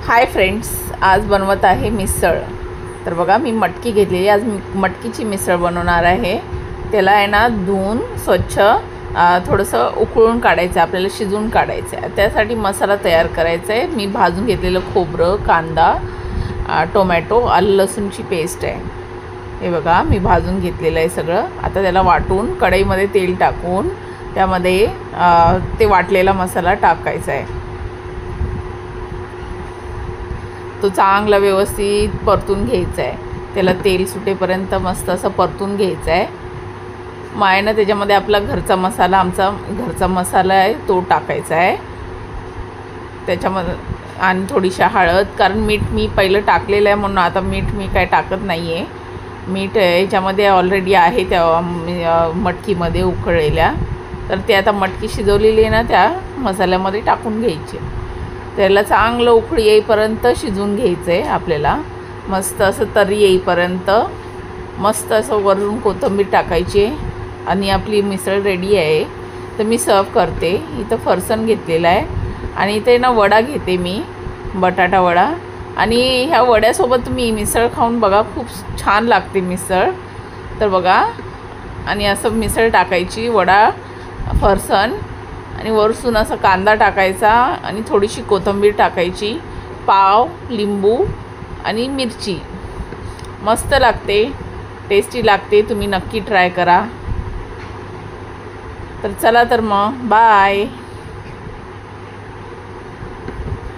Hi friends, आज बनवत आहे मिसळ। तर बघा मी मटकी घेतलेली, आज मी मटकीची मिसळ बनवणार आहे। त्याला आहे ना धुवून स्वच्छ थोडंसं उकळून काढायचं, आपल्याला शिजवून काढायचं आहे। त्यासाठी मसाला तयार करायचा आहे। मी भाजून घेतलेलं खोबरं, कांदा, टोमॅटो, आलं लसूणची पेस्ट आहे। हे बघा मी भाजून घेतलेलं आहे सगळं। आता त्याला वाटून कढईमध्ये तेल टाकून त्यामध्ये ते वाटलेला मसाला टाकायचा आहे। तो चांगला व्यवस्थित परतून घ्यायचा आहे। त्याला तेल सुटेपर्यंत मस्त असं परतून घ्यायचं आहे। मग आहे ना त्याच्यामध्ये आपला घरचा मसाला, आमचा घरचा मसाला आहे तो टाकायचा आहे त्याच्यामध्ये, आणि थोडीशी हळद, कारण मीठ मी पहिलं टाकलेलं आहे म्हणून आता मीठ मी काय टाकत नाही आहे। मीठ याच्यामध्ये ऑलरेडी आहे त्या मटकीमध्ये उकळलेल्या, तर ते आता मटकी शिजवलेली आहे ना त्या मसाल्यामध्ये टाकून घ्यायची। त्याला चांगलं उकळी येईपर्यंत शिजवून घ्यायचं आहे आपल्याला, मस्त असं तरी येईपर्यंत। मस्त असं वरून कोथिंबीर टाकायची आणि आपली मिसळ रेडी आहे। तर मी सर्व करते। इथं फरसाण घेतलेला आहे आणि इथे ना वडा घेते मी, बटाटा वडा, आणि ह्या वड्यासोबत तुम्ही मिसळ खाऊन बघा, खूप छान लागते मिसळ। तर बघा, आणि असं मिसळ टाकायची, वडा, फरसाण, आणि वरसून असा कांदा टाकायचा आणि थोडीशी कोथिंबीर टाकायची, पाव, लिंबू आणि मिरची। मस्त लागते, टेस्टी लागते। तुम्ही नक्की ट्राय करा। तर चला तर मग बाय।